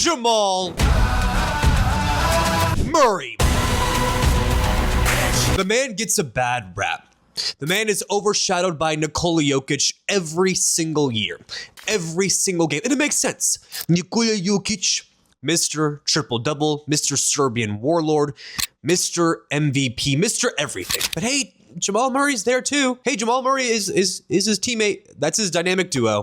Jamal Murray. The man gets a bad rap. The man is overshadowed by Nikola Jokic every single year, every single game. And it makes sense. Nikola Jokic, Mr. Triple-Double, Mr. Serbian Warlord, Mr. MVP, Mr. Everything. But hey, Jamal Murray's there too. Hey, Jamal Murray is his teammate. That's his dynamic duo.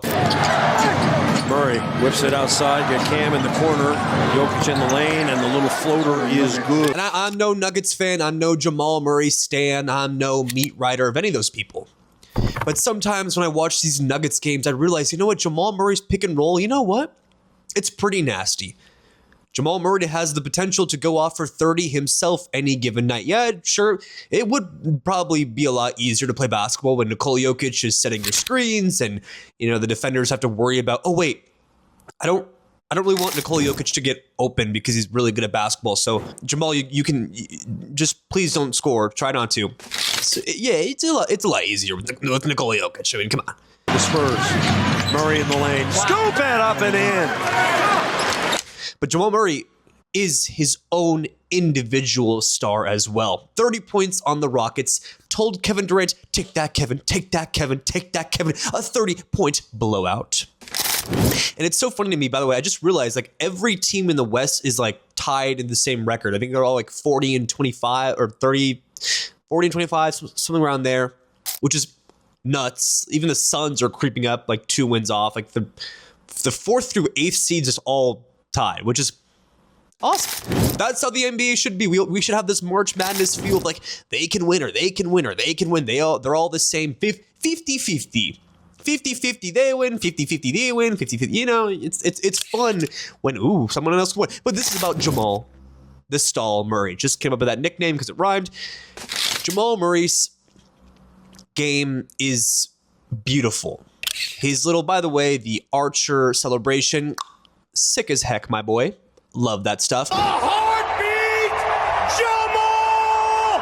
Murray whips it outside, get Cam in the corner, Jokic in the lane, and the little floater is good. And I'm no Nuggets fan, I'm no Jamal Murray stan, I'm no meat writer of any of those people. But sometimes when I watch these Nuggets games, I realize, you know what, Jamal Murray's pick and roll, you know what? It's pretty nasty. Jamal Murray has the potential to go off for 30 himself any given night. Yeah, sure, it would probably be a lot easier to play basketball when Nikola Jokic is setting your screens and, you know, the defenders have to worry about, oh, wait, I don't really want Nikola Jokic to get open because he's really good at basketball. So, Jamal, you can just please don't score. Try not to. So, yeah, it's a lot easier with Nikola Jokic. I mean, come on. The Spurs, Murray in the lane, scoop it up and in. But Jamal Murray is his own individual star as well. 30 points on the Rockets. Told Kevin Durant, take that, Kevin, take that, Kevin, take that, Kevin. A 30-point blowout. And it's so funny to me, by the way, I just realized like every team in the West is like tied in the same record. I think they're all like 40 and 25 or 30, 40 and 25, something around there, which is nuts. Even the Suns are creeping up like 2 wins off. Like the 4th through 8th seeds is all tied, which is awesome. That's how the NBA should be. We should have this March Madness feel of like they can win or they can win or they can win. They're all the same 50-50. 50-50 they win, 50-50 they win, 50-50. You know, it's fun when someone else won. But this is about Jamal, the Stall Murray. Just came up with that nickname because it rhymed. Jamal Murray's game is beautiful. His little, by the way, the Archer celebration, sick as heck, my boy. Love that stuff. A heartbeat, Jamal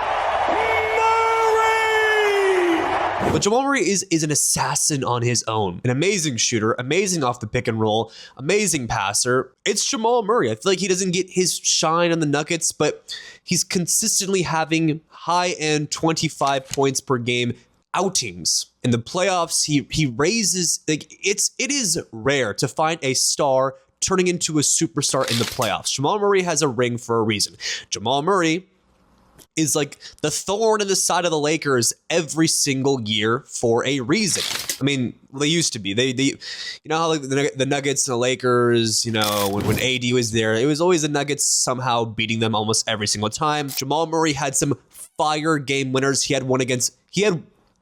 Murray! But Jamal Murray is an assassin on his own. An amazing shooter, amazing off the pick and roll, amazing passer. It's Jamal Murray. I feel like he doesn't get his shine on the Nuggets, but he's consistently having high-end 25 points per game outings. In the playoffs, he raises, like it is rare to find a star turning into a superstar in the playoffs. Jamal Murray has a ring for a reason. Jamal Murray is like the thorn in the side of the Lakers every single year for a reason. I mean, they used to be. They you know how like the Nuggets and the Lakers, you know, when AD was there, it was always the Nuggets somehow beating them almost every single time. Jamal Murray had some fire game winners. He had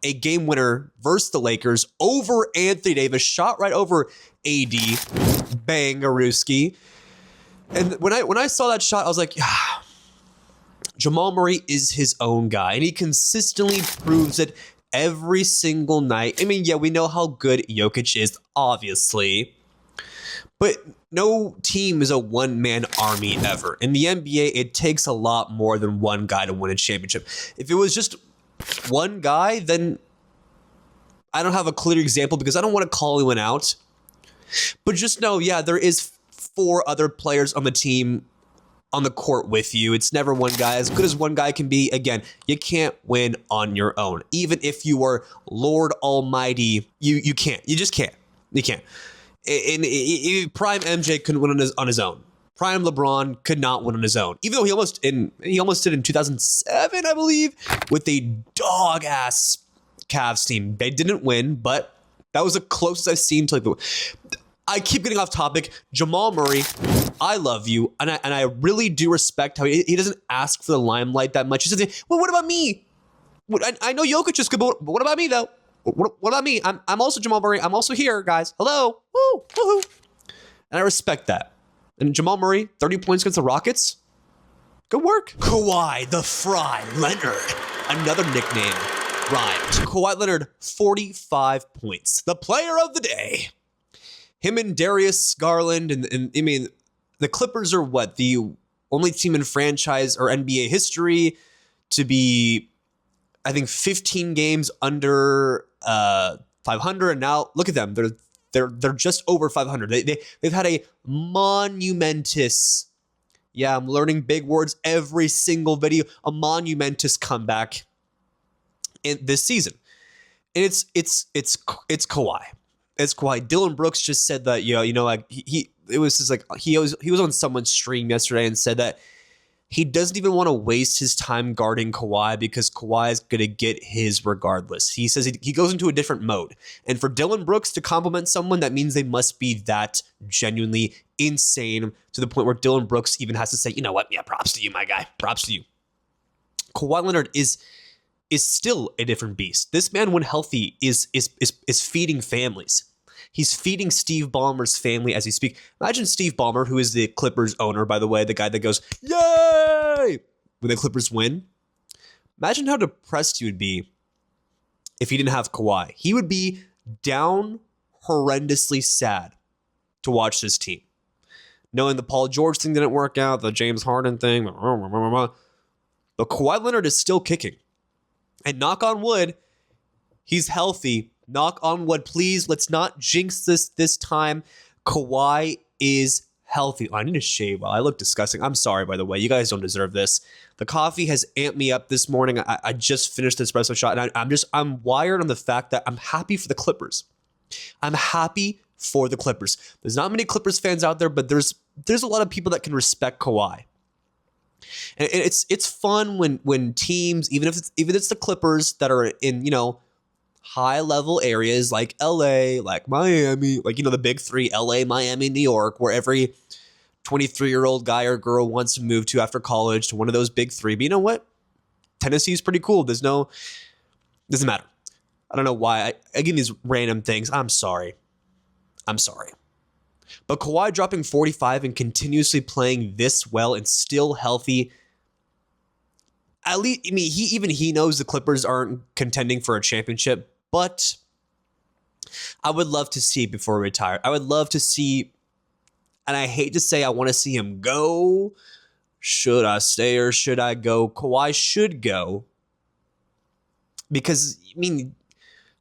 a game winner versus the Lakers over Anthony Davis, shot right over AD, bang-a-rooski. And when I saw that shot, I was like, Jamal Murray is his own guy, and he consistently proves it every single night. I mean, yeah, we know how good Jokic is, obviously, but no team is a one-man army ever. In the NBA, it takes a lot more than one guy to win a championship. If it was just one guy, then I don't have a clear example because I don't want to call anyone out. But just know, yeah, there is 4 other players on the team on the court with you. It's never one guy. As good as one guy can be, again, you can't win on your own. Even if you are Lord Almighty, you can't. You just can't. You can't. Prime MJ couldn't win on his own. Prime LeBron could not win on his own, even though he almost did in 2007, I believe, with a dog-ass Cavs team. They didn't win, but that was the closest I've seen to like I keep getting off topic. Jamal Murray, I love you, and I really do respect how he doesn't ask for the limelight that much. He says, "Well, what about me? I know Jokic is good, but what about me though? What about me? I'm also Jamal Murray. I'm also here, guys. Hello, woo, woohoo!" And I respect that. And Jamal Murray, 30 points against the Rockets. Good work. Kawhi, the Fry Leonard, another nickname rhymed. Kawhi Leonard, 45 points. The player of the day. Him and Darius Garland, and I mean, the Clippers are what? The only team in franchise or NBA history to be, I think, 15 games under 500. And now look at them. They're They're just over 500. They've had a monumentous, yeah, I'm learning big words every single video, a monumentous comeback in this season. And it's Kawhi. It's Kawhi. Dylan Brooks just said that, like he was on someone's stream yesterday and said that he doesn't even want to waste his time guarding Kawhi because Kawhi is going to get his regardless. He says he goes into a different mode. And for Dylan Brooks to compliment someone, that means they must be that genuinely insane to the point where Dylan Brooks even has to say, you know what? Yeah, props to you, my guy. Props to you. Kawhi Leonard is still a different beast. This man, when healthy, is feeding families. He's feeding Steve Ballmer's family as he speaks. Imagine Steve Ballmer, who is the Clippers owner, by the way, the guy that goes, yay, when the Clippers win. Imagine how depressed he would be if he didn't have Kawhi. He would be down horrendously sad to watch this team. Knowing the Paul George thing didn't work out, the James Harden thing, but Kawhi Leonard is still kicking. And knock on wood, he's healthy. Knock on wood, please. Let's not jinx this time. Kawhi is healthy. Oh, I need to shave. Well, I look disgusting. I'm sorry, by the way. You guys don't deserve this. The coffee has amped me up this morning. I just finished the espresso shot, and I'm wired on the fact that I'm happy for the Clippers. I'm happy for the Clippers. There's not many Clippers fans out there, but there's a lot of people that can respect Kawhi. And it's fun when teams, even if it's the Clippers that are in, high level areas like LA, like Miami, like, the big three, LA, Miami, New York, where every 23-year-old guy or girl wants to move to after college, to one of those big three. But you know what? Tennessee is pretty cool. Doesn't matter. I don't know why I give these random things. I'm sorry. But Kawhi dropping 45 and continuously playing this well and still healthy. At least, he knows the Clippers aren't contending for a championship, but I would love to see it before he retired. I would love to see, and I hate to say I want to see him go. Should I stay or should I go? Kawhi should go. Because,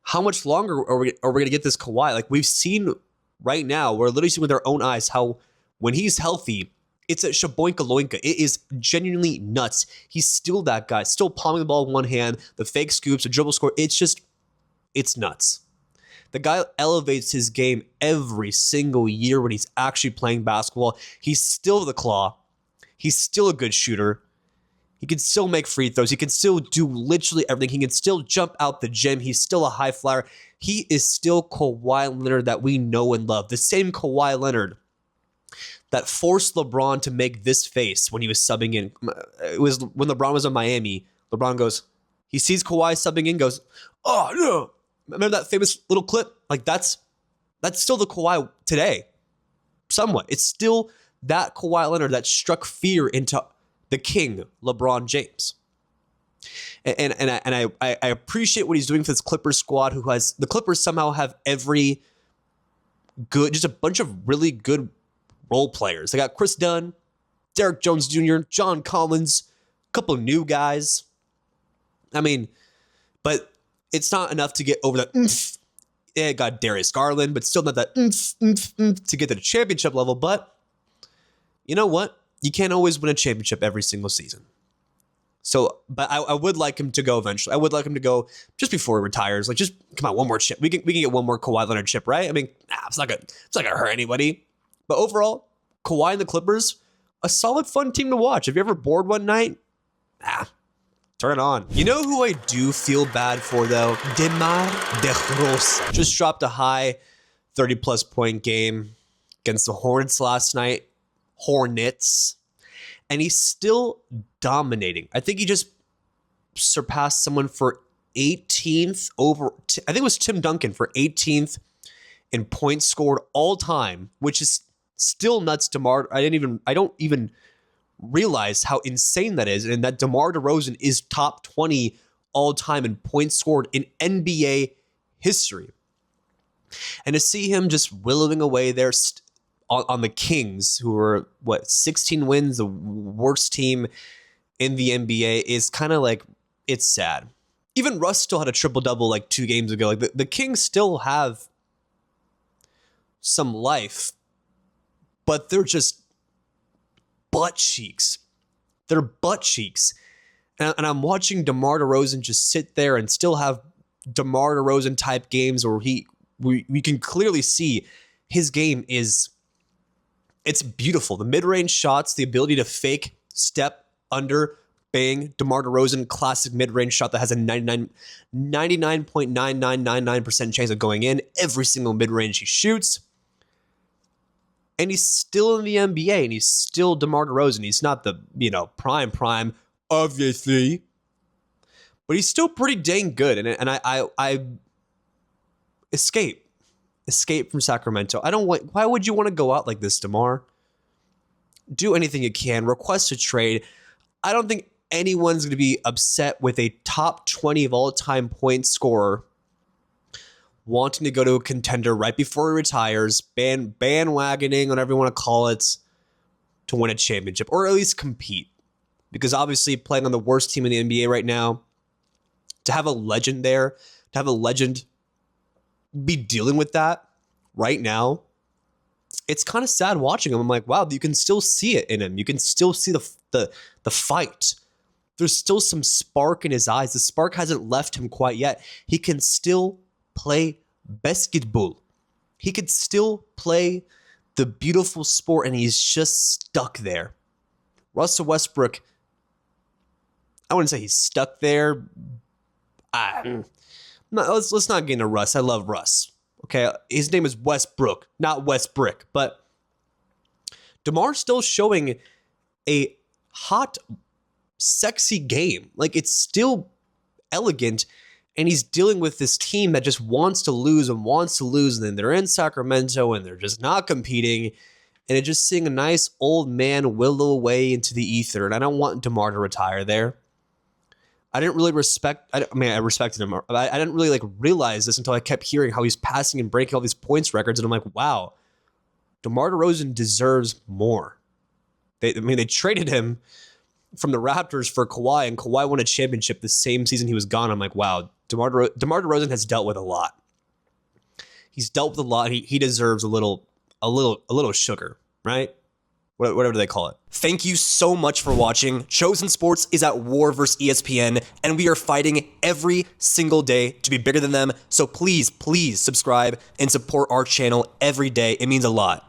how much longer are we going to get this Kawhi? Like, we've seen right now, we're literally seeing with our own eyes how when he's healthy, it's a shaboinka loinka. It is genuinely nuts. He's still that guy, still palming the ball in one hand, the fake scoops, the dribble score. It's nuts. The guy elevates his game every single year when he's actually playing basketball. He's still the claw. He's still a good shooter. He can still make free throws. He can still do literally everything. He can still jump out the gym. He's still a high flyer. He is still Kawhi Leonard that we know and love. The same Kawhi Leonard that forced LeBron to make this face when he was subbing in. It was when LeBron was in Miami. LeBron goes, he sees Kawhi subbing in, goes, oh, no. Remember that famous little clip? Like, that's still the Kawhi today. Somewhat. It's still that Kawhi Leonard that struck fear into the king, LeBron James. And I appreciate what he's doing for this Clippers squad, who has, the Clippers somehow have every good, just a bunch of really good role players. They got Chris Dunn, Derek Jones Jr., John Collins, a couple of new guys. But it's not enough to get over that. Yeah, got Darius Garland, but still not that to get to the championship level. But you know what? You can't always win a championship every single season. So, but I would like him to go eventually. I would like him to go just before he retires. Like, just come on, one more chip. We can get one more Kawhi Leonard chip, right? It's not gonna hurt anybody. But overall, Kawhi and the Clippers, a solid, fun team to watch. If you're ever bored one night, turn it on. You know who I do feel bad for, though? Demar DeRozan. Just dropped a high 30-plus point game against the Hornets last night. Hornets. And he's still dominating. I think he just surpassed someone for 18th over, I think it was Tim Duncan for 18th in points scored all time, which is still nuts. DeMar, I don't even realize how insane that is, and that DeMar DeRozan is top 20 all time in points scored in NBA history. And to see him just willowing away there on the Kings, who were 16 wins, the worst team in the NBA, is kind of like, it's sad. Even Russ still had a triple double like 2 games ago. Like the Kings still have some life, but they're just butt cheeks. They're butt cheeks. And I'm watching DeMar DeRozan just sit there and still have DeMar DeRozan type games where we can clearly see his game is, it's beautiful. The mid-range shots, the ability to fake, step, under, bang, DeMar DeRozan, classic mid-range shot that has a 99.9999% chance of going in every single mid-range he shoots. And he's still in the NBA, and he's still DeMar DeRozan. He's not the, prime, obviously, but he's still pretty dang good. And I escape from Sacramento. Why would you want to go out like this, DeMar? Do anything you can. Request a trade. I don't think anyone's going to be upset with a top 20 of all-time point scorer wanting to go to a contender right before he retires, bandwagoning, whatever you want to call it, to win a championship, or at least compete. Because obviously playing on the worst team in the NBA right now, to have a legend there, to have a legend be dealing with that right now, it's kind of sad watching him. I'm like, wow, you can still see it in him. You can still see the fight. There's still some spark in his eyes. The spark hasn't left him quite yet. He can still play basketball. He could still play the beautiful sport, and he's just stuck there. Russell Westbrook, I wouldn't say he's stuck there. Let's not get into Russ. I love Russ. Okay, his name is Westbrook, not Westbrick. But DeMar's still showing a hot, sexy game. Like, it's still elegant, and he's dealing with this team that just wants to lose, and then they're in Sacramento, and they're just not competing, and it's just seeing a nice old man willow away into the ether, and I don't want DeMar to retire there. I didn't really I respected him. I didn't really realize this until I kept hearing how he's passing and breaking all these points records, and I'm like, wow, DeMar DeRozan deserves more. They traded him from the Raptors for Kawhi, and Kawhi won a championship the same season he was gone. I'm like, wow, DeMar DeRozan has dealt with a lot. He's dealt with a lot. He deserves a little sugar, right? Whatever they call it. Thank you so much for watching. Chosen Sports is at war versus ESPN, and we are fighting every single day to be bigger than them. So please subscribe and support our channel every day. It means a lot.